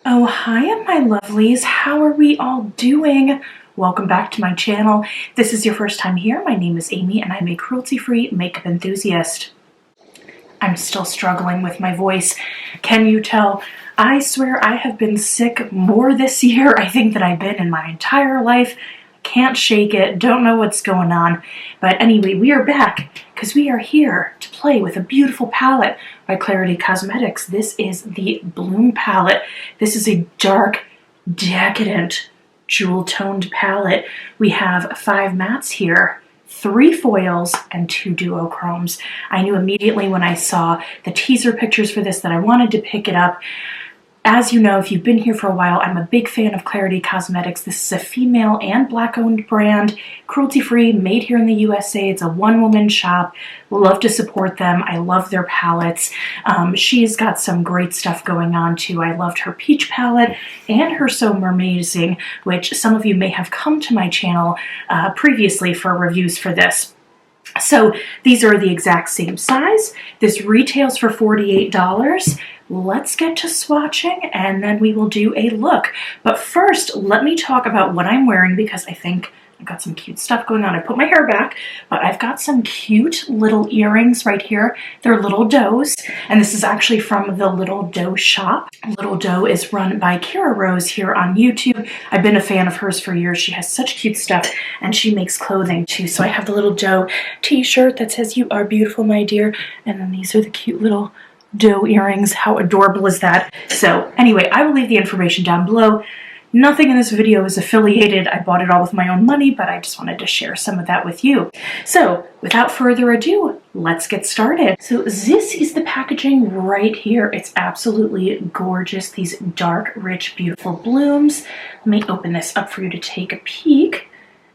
Oh, hi, my lovelies. How are we all doing? Welcome back to my channel. If this is your first time here, my name is Amy and I'm a cruelty-free makeup enthusiast. I'm still struggling with my voice. Can you tell? I swear I have been sick more this year, I think, than I've been in my entire life. Can't shake it, don't know what's going on. But anyway, we are back because we are here to play with a beautiful palette by Klarity Kosmetics. This is the Bloom Palette. This is a dark, decadent, jewel-toned palette. We have 5 mattes here, 3 foils, and 2 duochromes. I knew immediately when I saw the teaser pictures for this that I wanted to pick it up. As you know, if you've been here for a while, I'm a big fan of Klarity Kosmetics. This is a female and Black-owned brand, cruelty-free, made here in the USA. It's a one-woman shop. Love to support them. I love their palettes. She's got some great stuff going on too. I loved her peach palette and her So Mermazing, which some of you may have come to my channel previously for reviews for this. So these are the exact same size. This retails for $48. Let's get to swatching and then we will do a look. But first, let me talk about what I'm wearing because I think I've got some cute stuff going on. I put my hair back, but I've got some cute little earrings right here. They're Little Does, and this is actually from the Little Doe shop. Little Doe is run by Kira Rose here on YouTube. I've been a fan of hers for years. She has such cute stuff, and she makes clothing too. So I have the Little Doe t-shirt that says, "You are beautiful, my dear," and then these are the cute little doe earrings. How adorable is that? So anyway, I will leave the information down below. Nothing in this video is affiliated. I bought it all with my own money, but I just wanted to share some of that with you. So without further ado, let's get started. So this is the packaging right here. It's absolutely gorgeous. These dark, rich, beautiful blooms. Let me open this up for you to take a peek.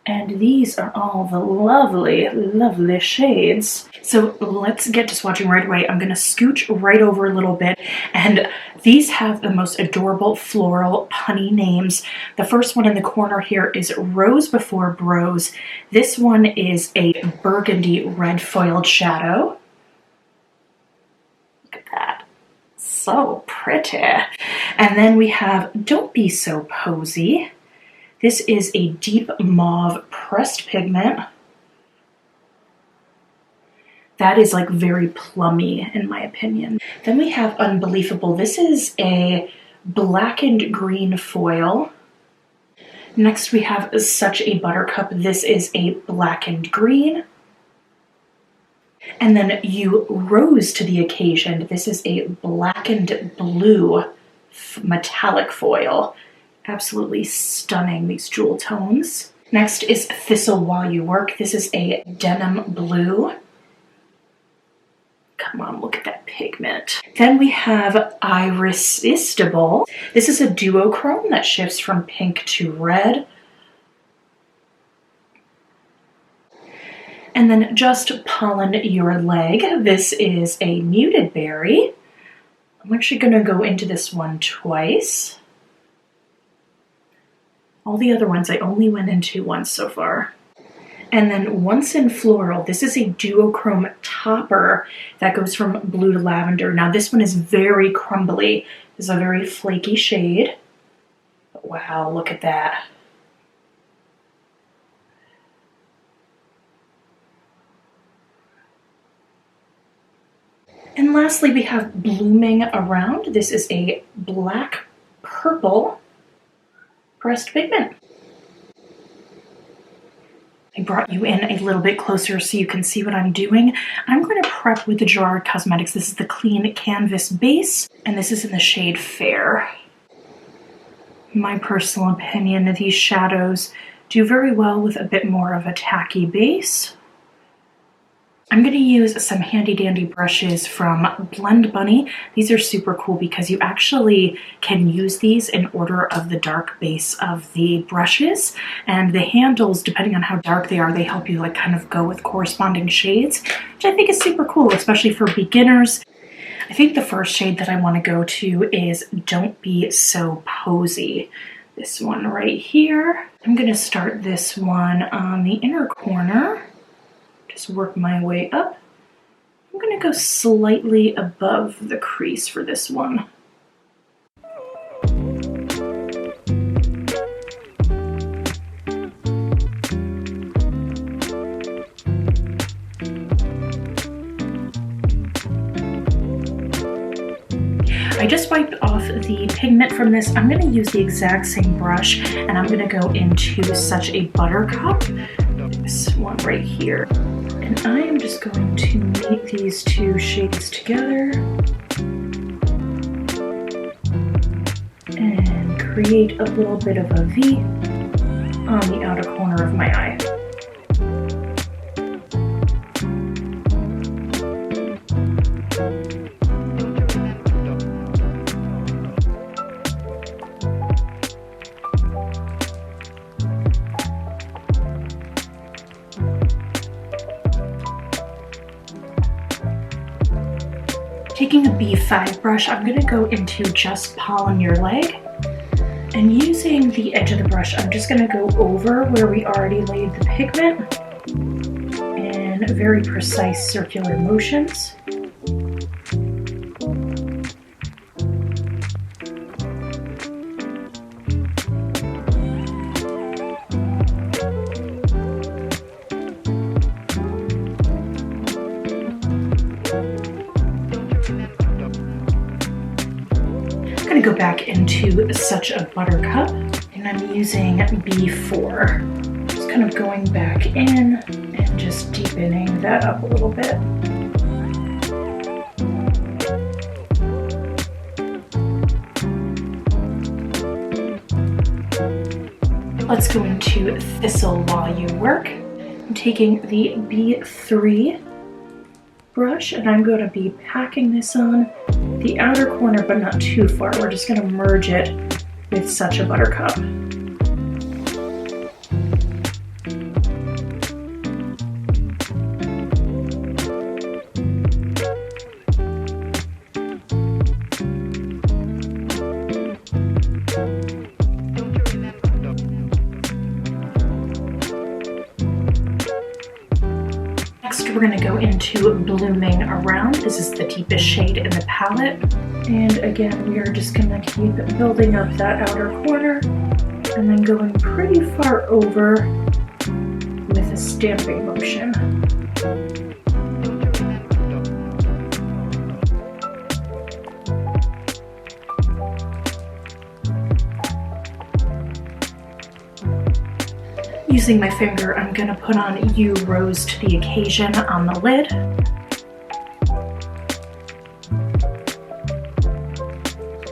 And these are all the lovely, lovely shades. So let's get to swatching right away. I'm gonna scooch right over a little bit. And these have the most adorable floral punny names. The first one in the corner here is Rose Before Bros. This one is a burgundy red foiled shadow. Look at that. So pretty. And then we have Don't Be So Posy. This is a deep mauve pressed pigment. That is like very plummy in my opinion. Then we have Unbelievable. This is a blackened green foil. Next we have Such a Buttercup. This is a blackened green. And then You Rose to the Occasion. This is a blackened blue metallic foil. Absolutely stunning, these jewel tones. Next is Thistle While You Work. This is a denim blue. Come on, look at that pigment. Then we have Irresistible. This is a duochrome that shifts from pink to red. And then Just Pollen Your Leg. This is a muted berry. I'm actually gonna go into this one twice. All the other ones I only went into once so far. And then Once in Floral. This is a duochrome topper that goes from blue to lavender. Now this one is very crumbly. It's a very flaky shade. But wow, look at that. And lastly, we have Blooming Around. This is a black purple pressed pigment. I brought you in a little bit closer so you can see what I'm doing. I'm going to prep with the Gerard Cosmetics. This is the Clean Canvas base, and this is in the shade Fair. My personal opinion, these shadows do very well with a bit more of a tacky base. I'm going to use some handy dandy brushes from Blend Bunny. These are super cool because you actually can use these in order of the dark base of the brushes, and the handles, depending on how dark they are, they help you like kind of go with corresponding shades, which I think is super cool, especially for beginners. I think the first shade that I want to go to is Don't Be So Posy. This one right here. I'm going to start this one on the inner corner. Just work my way up. I'm going to go slightly above the crease for this one. I just wiped off the pigment from this. I'm gonna use the exact same brush and I'm gonna go into Such a Buttercup, this one right here. And I am just going to meet these two shades together and create a little bit of a V on the outer corner of my eye. Taking a B5 brush, I'm going to go into Just Pollen Your Leg. And using the edge of the brush, I'm just going to go over where we already laid the pigment in very precise circular motions. I'm going to go back into Such a Buttercup, and I'm using B4. Just kind of going back in and just deepening that up a little bit. Let's go into Thistle While You Work. I'm taking the B3 brush and I'm going to be packing this on the outer corner, but not too far. We're just going to merge it with Such a Buttercup. Next, we're going to go into Blooming Around. This is the deepest shade in the palette. And again, we are just going to keep building up that outer corner and then going pretty far over with a stamping motion. Using my finger, I'm going to put on You Rose to the Occasion on the lid.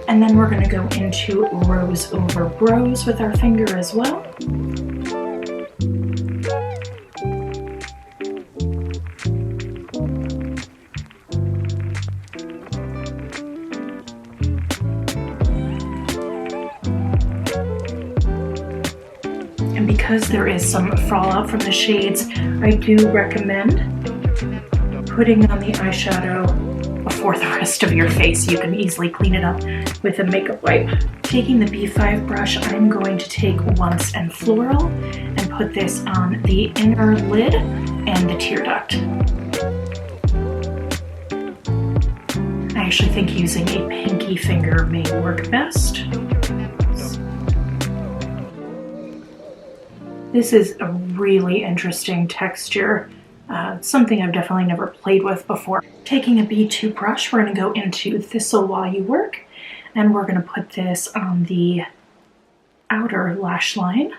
And then we're going to go into Rose Over Rose with our finger as well. And because there is some fallout from the shades, I do recommend putting on the eyeshadow before the rest of your face. You can easily clean it up with a makeup wipe. Taking the B5 brush, I'm going to take Once and Floral and put this on the inner lid and the tear duct. I actually think using a pinky finger may work best. This is a really interesting texture. Something I've definitely never played with before. Taking a B2 brush, we're going to go into Thistle While You Work, and we're going to put this on the outer lash line.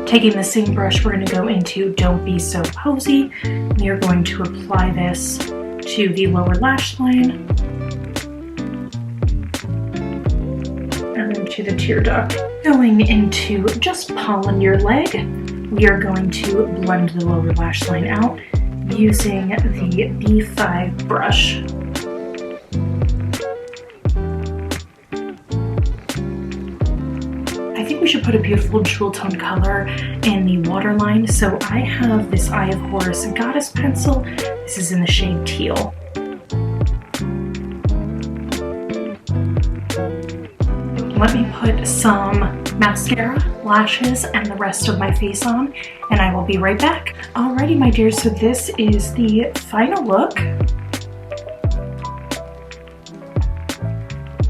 Taking the same brush, we're going to go into Don't Be So Posy. We are going to apply this to the lower lash line and then to the tear duct. Going into Just Pollen Your Leg, we are going to blend the lower lash line out using the B5 brush. I think we should put a beautiful jewel tone color in the waterline, so I have this Eye of Horus Goddess pencil. This is in the shade Teal. Let me put some mascara, lashes, and the rest of my face on, and I will be right back. Alrighty, my dears, so this is the final look.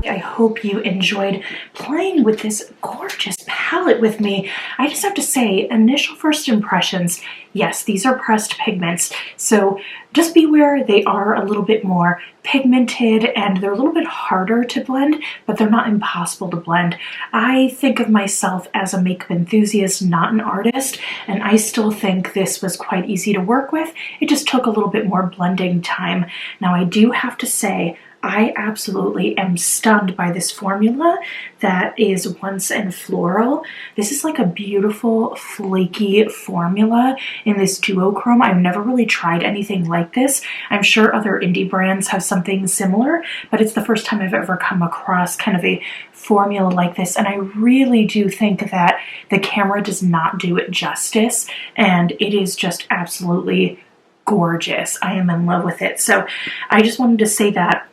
I hope you enjoyed playing with this gorgeous palette with me. I just have to say, initial first impressions, yes, these are pressed pigments, so just beware they are a little bit more pigmented and they're a little bit harder to blend, but they're not impossible to blend. I think of myself as a makeup enthusiast, not an artist, and I still think this was quite easy to work with. It just took a little bit more blending time. Now, I do have to say, I absolutely am stunned by this formula that is Once and Floral. This is like a beautiful flaky formula in this duochrome. I've never really tried anything like this. I'm sure other indie brands have something similar, but it's the first time I've ever come across kind of a formula like this, and I really do think that the camera does not do it justice, and it is just absolutely gorgeous. I am in love with it. So I just wanted to say that.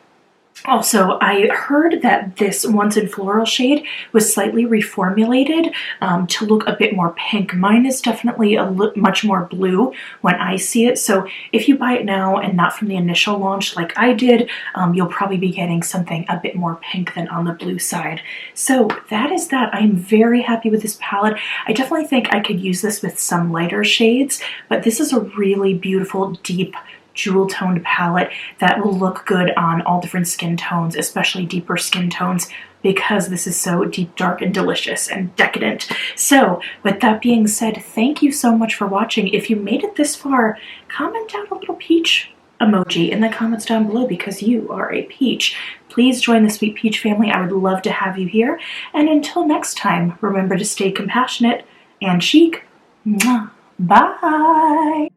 Also, I heard that this Once and Floral shade was slightly reformulated to look a bit more pink. Mine is definitely much more blue when I see it, so if you buy it now and not from the initial launch like I did, you'll probably be getting something a bit more pink than on the blue side. So that is that. I'm very happy with this palette. I definitely think I could use this with some lighter shades, but this is a really beautiful, deep, jewel-toned palette that will look good on all different skin tones, especially deeper skin tones, because this is so deep, dark, and delicious and decadent. So with that being said, thank you so much for watching. If you made it this far, comment down a little peach emoji in the comments down below because you are a peach. Please join the Sweet Peach family. I would love to have you here. And until next time, remember to stay compassionate and chic. Mwah. Bye!